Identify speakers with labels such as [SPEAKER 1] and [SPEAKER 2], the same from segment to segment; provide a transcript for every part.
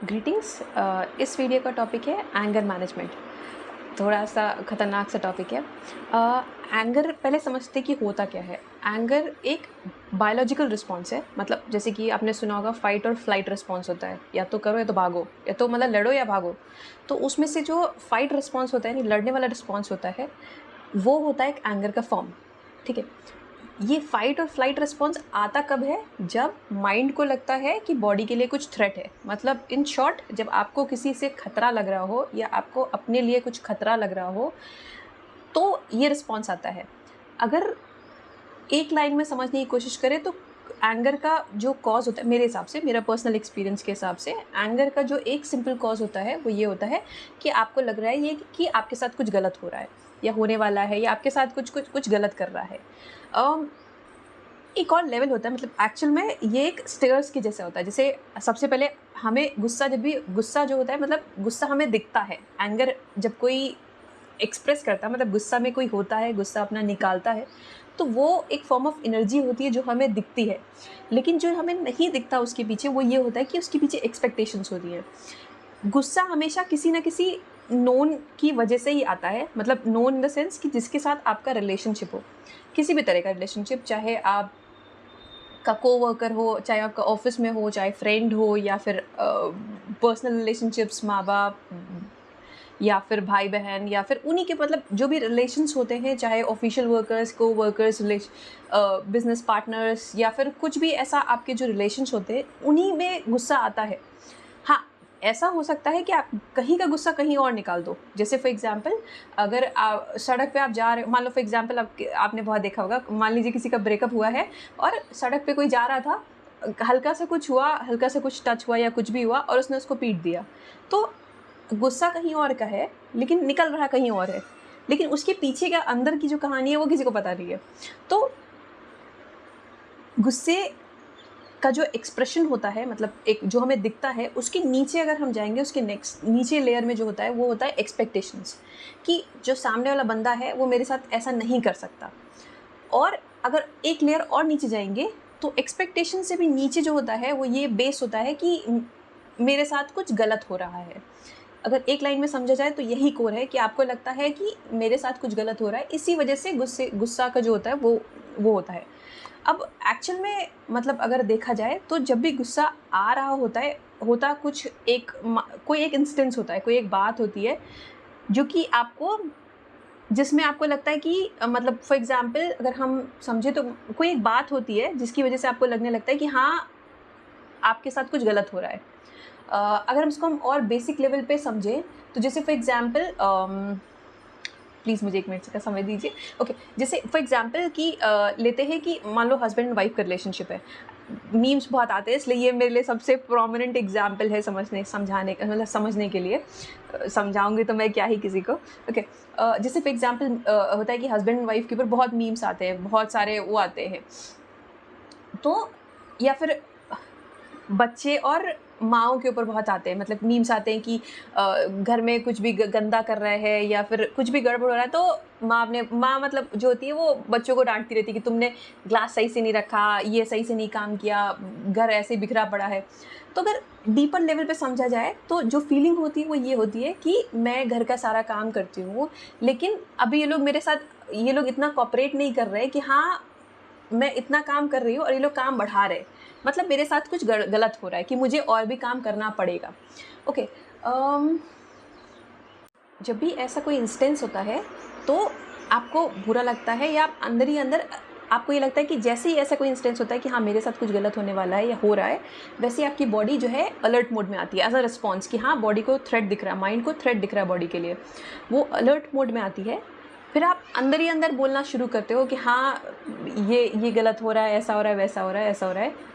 [SPEAKER 1] Greetings. इस video का topic है एंगर मैनेजमेंट। थोड़ा सा ख़तरनाक सा टॉपिक है। एंगर पहले समझते कि होता क्या है। एंगर एक बायोलॉजिकल रिस्पॉन्स है। मतलब जैसे कि आपने सुना होगा फाइट और फ्लाइट रिस्पॉन्स होता है, या तो करो या तो भागो, या तो मतलब लड़ो या भागो। तो उसमें से जो फाइट रिस्पॉन्स होता है, यानी लड़ने वाला रिस्पॉन्स होता है, वो होता है एक एंगर का फॉर्म। ठीक है। ये फाइट और फ्लाइट रिस्पॉन्स आता कब है? जब माइंड को लगता है कि बॉडी के लिए कुछ थ्रेट है। मतलब इन शॉर्ट, जब आपको किसी से खतरा लग रहा हो या आपको अपने लिए कुछ खतरा लग रहा हो, तो ये रिस्पॉन्स आता है। अगर एक लाइन में समझने की कोशिश करें तो एंगर का जो कॉज होता है, मेरे हिसाब से, मेरा पर्सनल एक्सपीरियंस के हिसाब से, एंगर का जो एक सिंपल कॉज होता है वो ये होता है कि आपको लग रहा है ये कि आपके साथ कुछ गलत हो रहा है या होने वाला है, या आपके साथ कुछ कुछ कुछ गलत कर रहा है। एक और लेवल होता है। मतलब एक्चुअल में ये एक स्टेयर्स के जैसे होता है। जैसे सबसे पहले हमें गुस्सा, जब भी गुस्सा जो होता है, मतलब गुस्सा हमें दिखता है। एंगर जब कोई एक्सप्रेस करता है, मतलब गुस्सा में कोई होता है, गुस्सा अपना निकालता है, तो वो एक फॉर्म ऑफ एनर्जी होती है जो हमें दिखती है। लेकिन जो हमें नहीं दिखता उसके पीछे, वो ये होता है कि उसके पीछे एक्सपेक्टेशंस होती हैं। गुस्सा हमेशा किसी न किसी नोन की वजह से ही आता है। मतलब नोन इन द सेंस कि जिसके साथ आपका रिलेशनशिप हो, किसी भी तरह का रिलेशनशिप, चाहे आप का कोवर्कर हो, चाहे आपका ऑफिस में हो, चाहे फ्रेंड हो, या फिर पर्सनल रिलेशनशिप्स, माँ बाप, या फिर भाई बहन, या फिर उन्हीं के, मतलब जो भी रिलेशंस होते हैं, चाहे ऑफिशियल वर्कर्स, को वर्कर्स, बिजनेस पार्टनर्स, या फिर कुछ भी ऐसा आपके जो रिलेशंस होते हैं, उन्हीं में गुस्सा आता है। हाँ, ऐसा हो सकता है कि आप कहीं का गुस्सा कहीं और निकाल दो। जैसे फॉर एग्जांपल, अगर सड़क पे आप जा रहे हो, मान लो फॉर एग्जांपल आपने बहुत देखा होगा, मान लीजिए किसी का ब्रेकअप हुआ है और सड़क पे कोई जा रहा था, हल्का सा कुछ हुआ, हल्का सा कुछ टच हुआ या कुछ भी हुआ, और उसने उसको पीट दिया। तो गुस्सा कहीं और का है, लेकिन निकल रहा कहीं और है। लेकिन उसके पीछे का अंदर की जो कहानी है वो किसी को पता नहीं है। तो गुस्से का जो एक्सप्रेशन होता है, मतलब एक जो हमें दिखता है, उसके नीचे अगर हम जाएंगे, उसके नेक्स्ट नीचे लेयर में जो होता है वो होता है एक्सपेक्टेशंस, कि जो सामने वाला बंदा है वो मेरे साथ ऐसा नहीं कर सकता। और अगर एक लेयर और नीचे जाएंगे, तो एक्सपेक्टेशन से भी नीचे जो होता है वो ये बेस होता है कि मेरे साथ कुछ गलत हो रहा है। अगर एक लाइन में समझा जाए तो यही कोर है कि आपको लगता है कि मेरे साथ कुछ गलत हो रहा है, इसी वजह से गुस्सा का जो होता है वो होता है। अब एक्चुअल में, मतलब अगर देखा जाए तो जब भी गुस्सा आ रहा होता है, होता कुछ एक कोई एक इंस्टेंस होता है, कोई एक बात होती है जो कि आपको, जिसमें आपको लगता है कि मतलब फॉर एग्जांपल अगर हम समझे तो कोई एक बात होती है जिसकी वजह से आपको लगने लगता है कि हाँ, आपके साथ कुछ गलत हो रहा है। अगर हम इसको हम और बेसिक लेवल पे समझें, तो जैसे फॉर एग्जांपल, प्लीज़ मुझे 1 मिनट का समय दीजिए। ओके, जैसे फॉर एग्जांपल कि लेते हैं कि मान लो हस्बैंड एंड वाइफ का रिलेशनशिप है। मीम्स बहुत आते हैं, इसलिए ये मेरे लिए सबसे प्रोमिनेंट एग्जांपल है समझाने का, मतलब समझने के लिए। समझाऊँगी तो मैं क्या ही किसी को। ओके, जैसे फॉर एग्जांपल होता है कि हस्बैंड एंड वाइफ के ऊपर बहुत मीम्स आते हैं, बहुत सारे वो आते हैं। तो या फिर बच्चे और माँओं के ऊपर बहुत आते हैं, मतलब मीम्स आते हैं कि घर में कुछ भी गंदा कर रहे हैं या फिर कुछ भी गड़बड़ हो रहा है, तो माँ मतलब जो होती है वो बच्चों को डांटती रहती है कि तुमने ग्लास सही से नहीं रखा, ये सही से नहीं काम किया, घर ऐसे ही बिखरा पड़ा है। तो अगर डीपर लेवल पे समझा जाए तो जो फीलिंग होती है वो ये होती है कि मैं घर का सारा काम करती हूँ, लेकिन अभी ये लोग इतना कॉपरेट नहीं कर रहे कि हाँ, मैं इतना काम कर रही हूँ और ये लोग काम बढ़ा रहे हैं। मतलब मेरे साथ कुछ गलत हो रहा है कि मुझे और भी काम करना पड़ेगा। ओके, जब भी ऐसा कोई इंस्टेंस होता है तो आपको बुरा लगता है, या आप अंदर ही अंदर आपको ये लगता है कि जैसे ही ऐसा कोई इंस्टेंस होता है कि हाँ, मेरे साथ कुछ गलत होने वाला है या हो रहा है, वैसे ही आपकी बॉडी जो है अलर्ट मोड में आती है एज अ रिस्पॉन्स, कि हाँ, बॉडी को थ्रेट दिख रहा है, माइंड को थ्रेट दिख रहा है बॉडी के लिए। वो अलर्ट मोड में आती है। फिर आप अंदर ही अंदर बोलना शुरू करते हो कि हाँ, ये गलत हो रहा है, ऐसा हो रहा है, वैसा हो रहा है, ऐसा हो रहा है।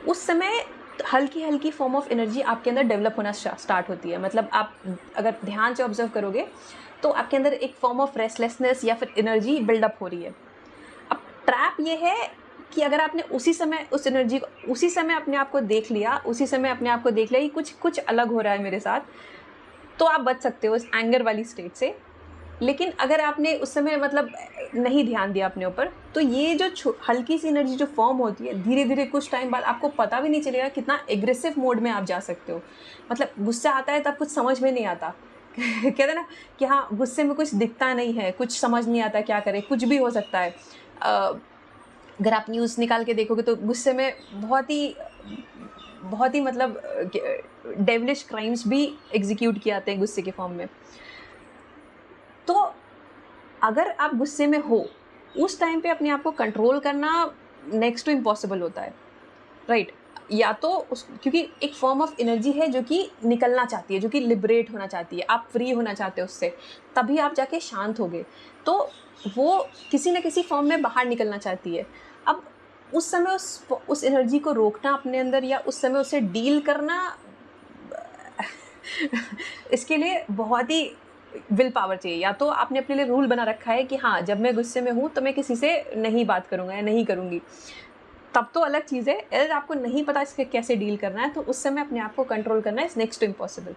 [SPEAKER 1] उस समय हल्की-हल्की फॉर्म ऑफ एनर्जी आपके अंदर डेवलप होना स्टार्ट होती है। मतलब आप अगर ध्यान से ऑब्ज़र्व करोगे, तो आपके अंदर एक फॉर्म ऑफ रेस्टलेसनेस या फिर एनर्जी बिल्डअप हो रही है। अब ट्रैप ये है कि अगर आपने उसी समय उस एनर्जी को उसी समय अपने आप को देख लिया, उसी समय अपने आप को देख लिया कि कुछ अलग हो रहा है मेरे साथ, तो आप बच सकते हो इस एंगर वाली स्टेट से। लेकिन अगर आपने उस समय मतलब नहीं ध्यान दिया अपने ऊपर, तो ये जो हल्की सी एनर्जी जो फॉर्म होती है, धीरे धीरे कुछ टाइम बाद आपको पता भी नहीं चलेगा कितना एग्रेसिव मोड में आप जा सकते हो। मतलब गुस्सा आता है तब कुछ समझ में नहीं आता कहते हैं ना कि हाँ, गुस्से में कुछ दिखता नहीं है, कुछ समझ नहीं आता क्या करें, कुछ भी हो सकता है। अगर आप न्यूज़ निकाल के देखोगे तो गुस्से में बहुत ही मतलब डेविलिश क्राइम्स भी एग्जीक्यूट किए जाते हैं गुस्से के फॉर्म में। तो अगर आप गुस्से में हो, उस टाइम पे अपने आप को कंट्रोल करना नेक्स्ट टू इम्पॉसिबल होता है, राइट? या तो उस क्योंकि एक फॉर्म ऑफ एनर्जी है जो कि निकलना चाहती है, जो कि लिबरेट होना चाहती है, आप फ्री होना चाहते हो उससे, तभी आप जाके शांत होगे। तो वो किसी न किसी फॉर्म में बाहर निकलना चाहती है। अब उस समय उस एनर्जी को रोकना अपने अंदर, या उस समय उससे डील करना इसके लिए बहुत ही विल पावर चाहिए। या तो आपने अपने लिए रूल बना रखा है कि हाँ, जब मैं गुस्से में हूँ तो मैं किसी से नहीं बात करूँगा या नहीं करूँगी, तब तो अलग चीज़ है। अगर आपको नहीं पता इसके कैसे डील करना है, तो उस समय अपने आप को कंट्रोल करना is next to impossible.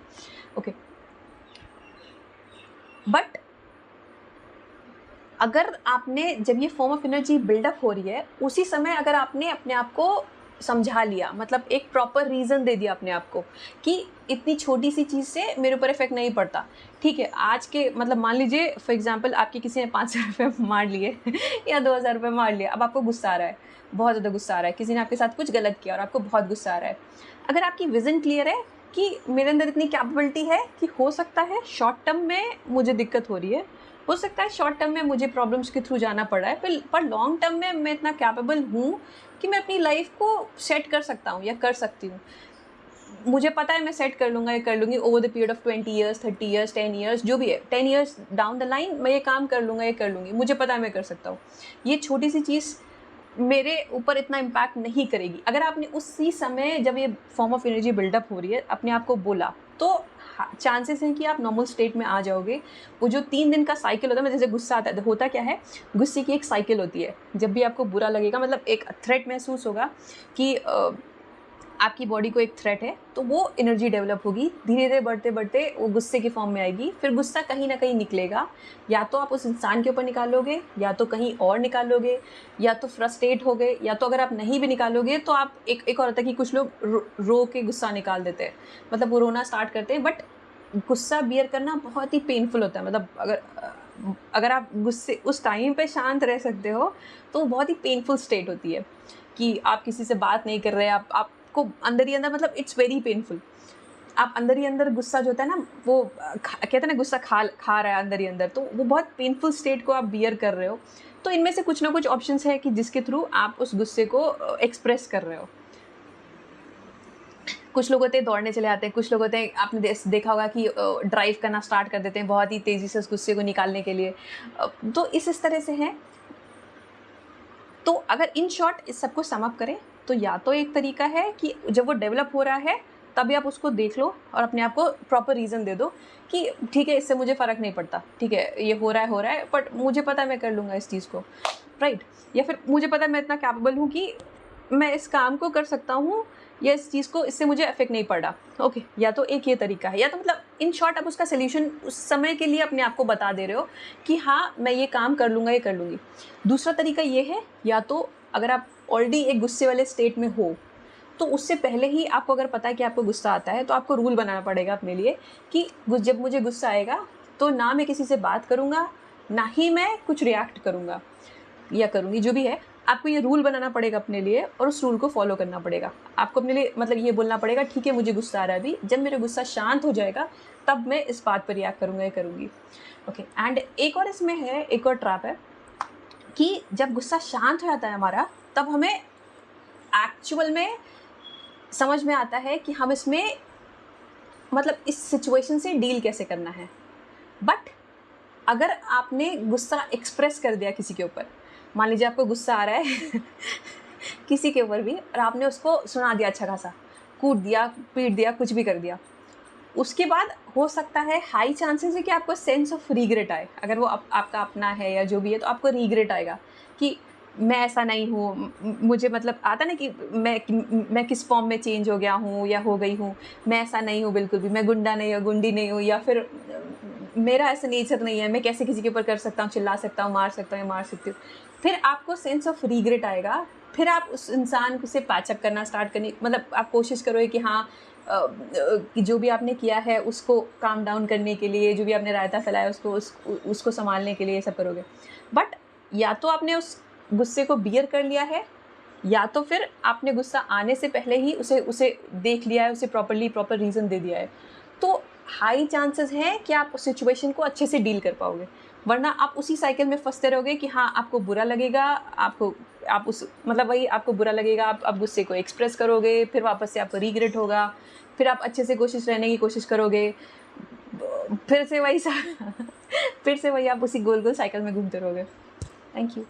[SPEAKER 1] Okay, but अगर आपने, जब ये फॉर्म ऑफ एनर्जी बिल्डअप हो रही है, उसी समय अगर आपने अपने आप को समझा लिया, मतलब एक प्रॉपर रीज़न दे दिया अपने आप को कि इतनी छोटी सी चीज़ से मेरे ऊपर इफेक्ट नहीं पड़ता, ठीक है। आज के मतलब मान लीजिए फॉर एग्जांपल आपके किसी ने 500 रुपये मार लिए या 2000 रुपये मार लिया, अब आपको गुस्सा आ रहा है, बहुत ज़्यादा गुस्सा आ रहा है, किसी ने आपके साथ कुछ गलत किया और आपको बहुत गुस्सा आ रहा है। अगर आपकी विज़न क्लियर है कि मेरे अंदर इतनी कैपेबिलिटी है कि हो सकता है शॉर्ट टर्म में मुझे दिक्कत हो रही है, हो सकता है शॉर्ट टर्म में मुझे प्रॉब्लम्स के थ्रू जाना पड़ रहा है, पर लॉन्ग टर्म में मैं इतना कैपेबल हूँ कि मैं अपनी लाइफ को सेट कर सकता हूँ या कर सकती हूँ। मुझे पता है मैं सेट कर लूँगा या कर लूँगी over the period of 20 years, 30 years, 10 years, जो भी है, 10 ईयर्स डाउन द लाइन मैं ये काम कर लूँगा या कर लूँगी, मुझे पता है मैं कर सकता हूँ। ये छोटी सी चीज़ मेरे ऊपर इतना इम्पैक्ट नहीं करेगी। अगर आपने उसी समय जब ये फॉर्म ऑफ एनर्जी बिल्डअप हो रही है अपने आप को बोला, तो चांसेस हैं कि आप नॉर्मल स्टेट में आ जाओगे। वो जो 3 दिन का साइकिल होता है, जैसे गुस्सा आता है, होता क्या है, गुस्से की एक साइकिल होती है। जब भी आपको बुरा लगेगा, मतलब एक थ्रेट महसूस होगा कि आपकी बॉडी को एक थ्रेट है, तो वो एनर्जी डेवलप होगी, धीरे धीरे बढ़ते बढ़ते वो गुस्से की फॉर्म में आएगी। फिर गुस्सा कहीं ना कहीं निकलेगा, या तो आप उस इंसान के ऊपर निकालोगे, या तो कहीं और निकालोगे, या तो फ्रस्ट्रेट हो गए, या तो अगर आप नहीं भी निकालोगे तो आप एक और होता है कि कुछ लोग रो के गुस्सा निकाल देते हैं, मतलब वो रोना स्टार्ट करते हैं। बट गुस्सा बियर करना बहुत ही पेनफुल होता है। मतलब अगर आप गुस्से उस टाइम पे शांत रह सकते हो, तो बहुत ही पेनफुल स्टेट होती है कि आप किसी से बात नहीं कर रहे, आपको अंदर ही अंदर, मतलब इट्स वेरी पेनफुल। आप अंदर ही अंदर गुस्सा जो होता है ना, वो कहते हैं ना, गुस्सा खा रहा है अंदर ही अंदर, तो वो बहुत पेनफुल स्टेट को आप बियर कर रहे हो। तो इनमें से कुछ ना कुछ ऑप्शंस है कि जिसके थ्रू आप उस गुस्से को एक्सप्रेस कर रहे हो। कुछ लोग होते हैं दौड़ने चले आते हैं, कुछ लोग होते हैं, आपने देखा होगा कि ड्राइव करना स्टार्ट कर देते हैं बहुत ही तेज़ी से उस गुस्से को निकालने के लिए। तो इस तरह से है। तो अगर इन शॉर्ट इस सबको सम अप करें, तो या तो एक तरीका है कि जब वो डेवलप हो रहा है तभी आप उसको देख लो और अपने आप को प्रॉपर रीज़न दे दो कि ठीक है, इससे मुझे फ़र्क नहीं पड़ता, ठीक है, ये हो रहा है, बट मुझे पता है मैं कर लूँगा इस चीज़ को, राइट। या फिर मुझे पता है मैं इतना कैपेबल हूँ कि मैं इस काम को कर सकता हूँ, या इस चीज़ को, इससे मुझे इफेक्ट नहीं पड़ रहा। ओके, या तो एक ये तरीका है, या तो मतलब इन शॉर्ट आप उसका सोल्यूशन उस समय के लिए अपने आप को बता दे रहे हो कि हाँ, मैं ये काम कर लूँगा, ये कर लूँगी। दूसरा तरीका ये है, या तो अगर आप ऑलरेडी एक गुस्से वाले स्टेट में हो, तो उससे पहले ही आपको अगर पता है कि आपको गुस्सा आता है, तो आपको रूल बनाना पड़ेगा अपने लिए कि जब मुझे गुस्सा आएगा तो ना मैं किसी से बात करूँगा, ना ही मैं कुछ रिएक्ट करूँगा या करूँगी, जो भी है। आपको ये रूल बनाना पड़ेगा अपने लिए और उस रूल को फॉलो करना पड़ेगा। आपको अपने लिए मतलब ये बोलना पड़ेगा, ठीक है, मुझे गुस्सा आ रहा है अभी, जब मेरा गुस्सा शांत हो जाएगा तब मैं इस बात पर रिएक्ट करूँगा या करूँगी। ओके, एंड एक और इसमें है, एक और ट्रैप है कि जब गुस्सा शांत हो जाता है हमारा, तब हमें एक्चुअल में समझ में आता है कि हम इसमें, मतलब इस सिचुएशन से डील कैसे करना है। बट अगर आपने गुस्सा एक्सप्रेस कर दिया किसी के ऊपर, मान लीजिए आपको गुस्सा आ रहा है किसी के ऊपर भी, और आपने उसको सुना दिया अच्छा खासा, कूट दिया, पीट दिया, कुछ भी कर दिया, उसके बाद हो सकता है, हाई चांसेस है कि आपको सेंस ऑफ रिग्रेट आए। अगर वो आपका अपना है या जो भी है, तो आपको रिग्रेट आएगा कि मैं ऐसा नहीं हूँ, मुझे मतलब आता ना कि मैं किस फॉर्म में चेंज हो गया हूँ या हो गई हूँ, मैं ऐसा नहीं हूँ बिल्कुल भी, मैं गुंडा नहीं हूँ, गुंडी नहीं हूँ, या फिर मेरा ऐसा नेचर नहीं है, मैं कैसे किसी के ऊपर कर सकता हूँ, चिल्ला सकता हूँ, मार सकता हूँ या मार सकती हूँ। फिर आपको सेंस ऑफ रिग्रेट आएगा, फिर आप उस इंसान को से पैचअप करना स्टार्ट करने, मतलब आप कोशिश करोगे कि हाँ कि जो भी आपने किया है उसको काम डाउन करने के लिए, जो भी आपने रायता फैलाया उसको सँभालने के लिए ये सब करोगे। बट या तो आपने उस गुस्से को बियर कर लिया है, या तो फिर आपने गुस्सा आने से पहले ही उसे उसे देख लिया है, उसे प्रॉपर रीज़न दे दिया है। तो हाई चांसेस हैं कि आप उस सिचुएशन को अच्छे से डील कर पाओगे, वरना आप उसी साइकिल में फंसते रहोगे कि हाँ, आपको बुरा लगेगा, आप उस मतलब वही आपको बुरा लगेगा, आप गुस्से को एक्सप्रेस करोगे, फिर वापस से आपको रिग्रेट होगा, फिर आप अच्छे से रहने की कोशिश करोगे, फिर से वही फिर से वही आप उसी गोल-गोल साइकिल में घूमते रहोगे। Thank you.